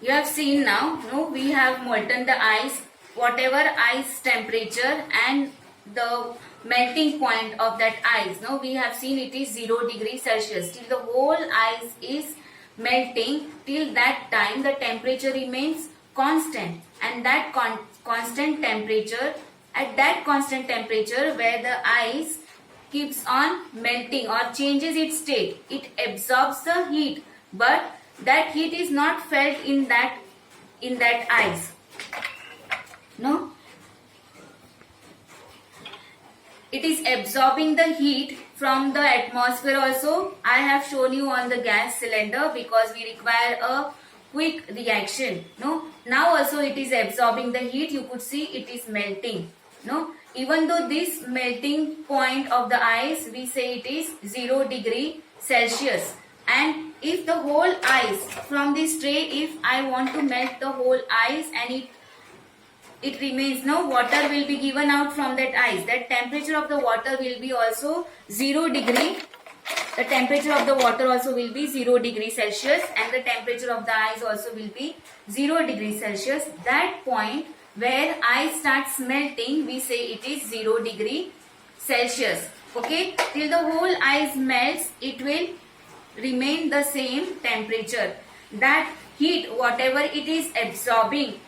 You have seen now, no, we have molten the ice, whatever ice temperature and the melting point of that ice. No, we have seen it is 0 degrees Celsius. Till the whole ice is melting, till that time the temperature remains constant, and that constant temperature, at that constant temperature where the ice keeps on melting or changes its state, it absorbs the heat, but that heat is not felt in that ice. No, it is absorbing the heat from the atmosphere also. I have shown you on the gas cylinder because we require a quick reaction. No, now also it is absorbing the heat. You could see it is melting. No, even though this melting point of the ice, we say it is 0 degree Celsius. And if the whole ice from this tray, if I want to melt the whole ice and it remains, no, water will be given out from that ice. That temperature of the water will be also 0 degree. The temperature of the water also will be 0 degree Celsius, and the temperature of the ice also will be 0 degree Celsius. That point where ice starts melting, we say it is 0 degree Celsius. Okay, till the whole ice melts, it will remain the same temperature. That heat, whatever it is absorbing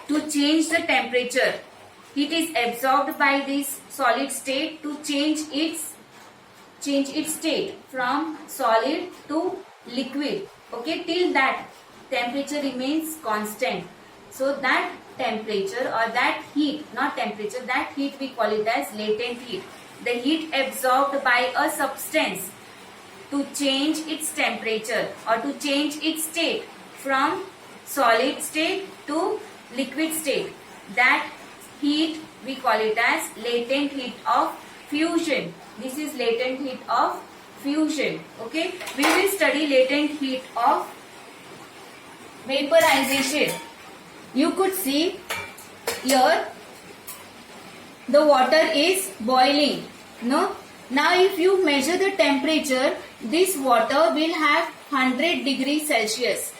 to change the temperature, heat is absorbed by this solid state to change its state from solid to liquid. Okay, till that temperature remains constant. So that temperature or that heat, not temperature, that heat we call it as latent heat. The heat absorbed by a substance to change its temperature or to change its state from solid state to liquid state. That heat we call it as latent heat of fusion. This is latent heat of fusion. Okay, we will study latent heat of vaporization. You could see here the water is boiling. No, now if you measure the temperature, this water will have 100 degrees Celsius.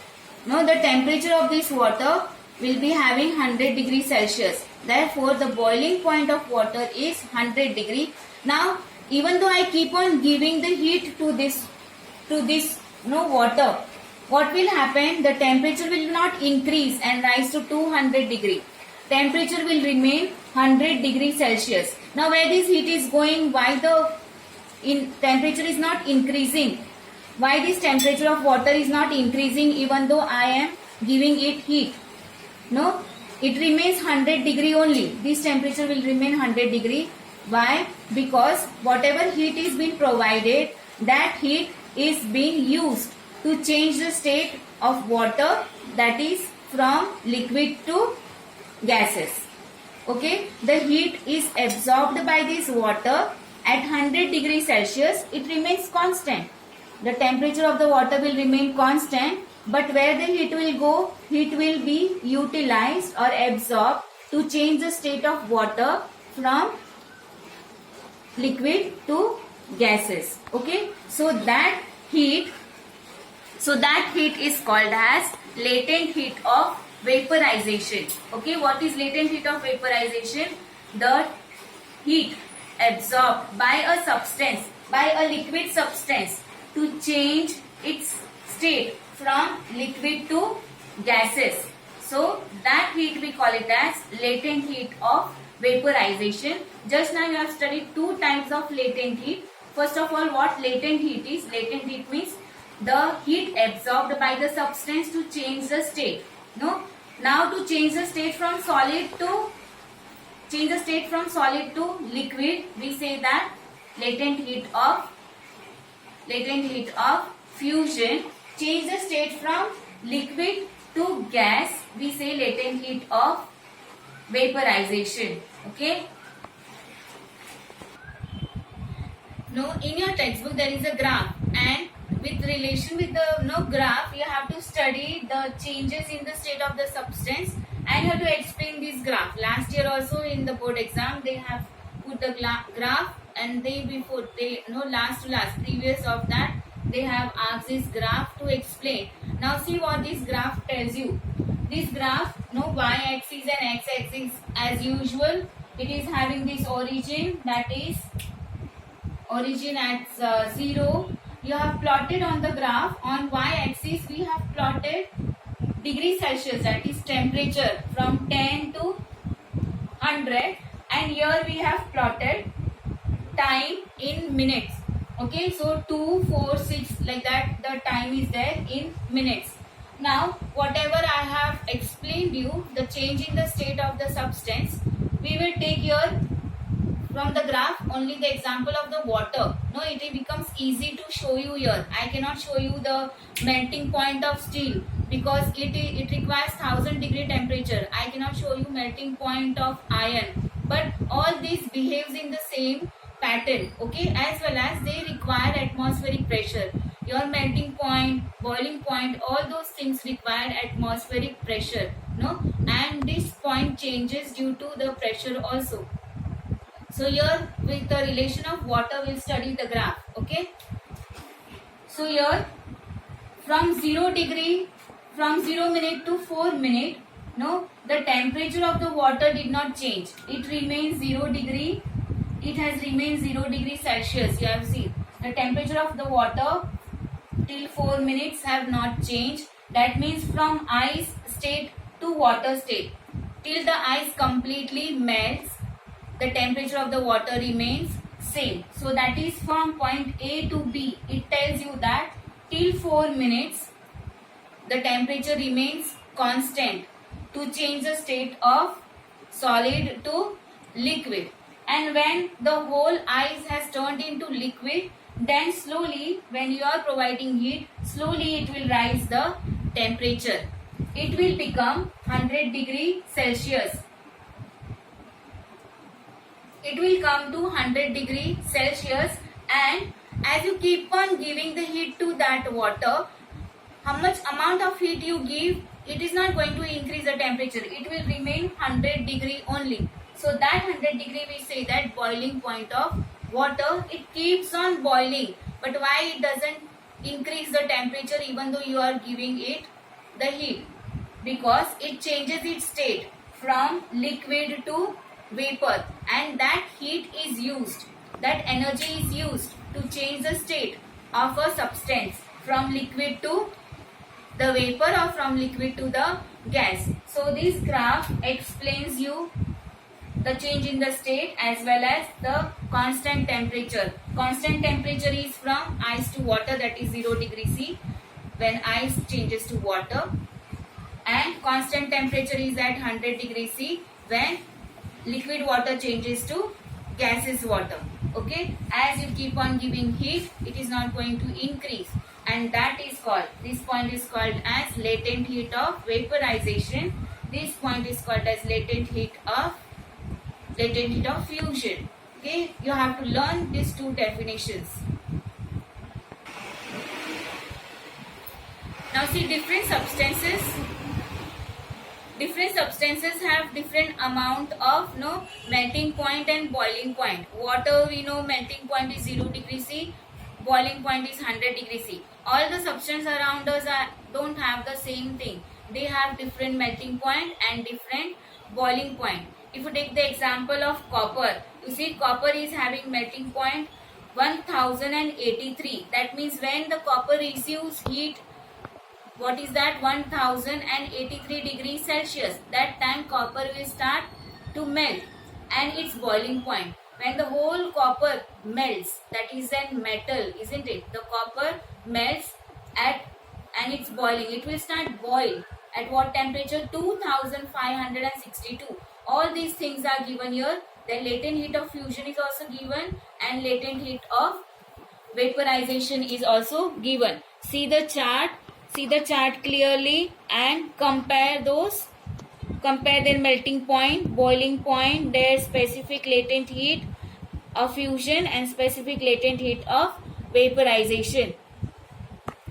No, the temperature of this water will be having 100 degrees Celsius. Therefore, the boiling point of water is 100 degree. Now, even though I keep on giving the heat to this water, what will happen? The temperature will not increase and rise to 200 degree. Temperature will remain 100 degrees Celsius. Now, where this heat is going? Why the temperature is not increasing? Why this temperature of water is not increasing even though I am giving it heat? No, it remains 100 degree only. This temperature will remain 100 degree. Why? Because whatever heat is being provided, that heat is being used to change the state of water, that is from liquid to gases. Okay, the heat is absorbed by this water at 100 degrees Celsius. It remains constant. The temperature of the water will remain constant, but where the heat will go, heat will be utilized or absorbed to change the state of water from liquid to gases. Okay, so that heat is called as latent heat of vaporization. Okay, what is latent heat of vaporization? The heat absorbed by a substance, by a liquid substance, to change its state from liquid to gases. So that heat we call it as latent heat of vaporization. Just now you have studied two types of latent heat. First of all, what latent heat is? Latent heat means the heat absorbed by the substance to change the state. No, now to change the state from solid to liquid, we say that latent heat of fusion. Change the state from liquid to gas, we say latent heat of vaporization. Okay. Now in your textbook there is a graph, and with relation with the graph, you have to study the changes in the state of the substance and you have to explain this graph. Last year also in the board exam they have put the graph, and previous of that they have asked this graph to explain. Now see what this graph tells you. This graph, no, y-axis and x-axis as usual. It is having this origin, that is origin at 0. You have plotted on the graph. On y-axis we have plotted degree Celsius, that is temperature from 10 to 100, and here we have plotted time in minutes. Okay, so 2, 4, 6 like that the time is there in minutes. Now whatever I have explained you, the change in the state of the substance, we will take here from the graph only the example of the water. No, it becomes easy to show you here. I cannot show you the melting point of steel because it requires 1000-degree temperature. I cannot show you melting point of iron, but all this behaves in the same pattern, okay, as well as they require atmospheric pressure. Your melting point, boiling point, all those things require atmospheric pressure, no, and this point changes due to the pressure also. So here with the relation of water we'll study the graph, okay. So here from 0 degree, from 0 minute to 4 minute, no, the temperature of the water did not change. It remains 0 degree. It has remained 0 degree Celsius. You have seen the temperature of the water till 4 minutes have not changed. That means from ice state to water state, till the ice completely melts, the temperature of the water remains same. So that is from point A to B. It tells you that till 4 minutes the temperature remains constant to change the state of solid to liquid. And when the whole ice has turned into liquid, then slowly when you are providing heat, slowly it will rise the temperature. It will become 100 degree Celsius. It will come to 100 degree Celsius, and as you keep on giving the heat to that water, how much amount of heat you give, it is not going to increase the temperature. It will remain 100 degree only. So that 100 degree we say that boiling point of water, it keeps on boiling. But why it doesn't increase the temperature even though you are giving it the heat? Because it changes its state from liquid to vapor, and that heat is used, that energy is used to change the state of a substance from liquid to the vapor or from liquid to the gas. So this graph explains you the change in the state as well as the constant temperature. Constant temperature is from ice to water, that is 0 degree C when ice changes to water, and constant temperature is at 100 degree C when liquid water changes to gaseous water. Okay, as you keep on giving heat, it is not going to increase, and that is called, this point is called as latent heat of vaporization. This point is called as latent heat of fusion. Okay, you have to learn these two definitions. Now see, different substances have different amount of melting point and boiling point. Water, we know melting point is 0 degree C, boiling point is 100 degree C. All the substances around us don't have the same thing. They have different melting point and different boiling point. If you take the example of copper, you see copper is having melting point 1083. That means when the copper receives heat, what is that? 1083 degrees Celsius. That time copper will start to melt, and its boiling point. When the whole copper melts, that is then metal, isn't it? The copper melts and it's boiling. It will start boil at what temperature? 2562. All these things are given here. Then latent heat of fusion is also given, and latent heat of vaporization is also given. See the chart clearly and compare their melting point, boiling point, their specific latent heat of fusion and specific latent heat of vaporization.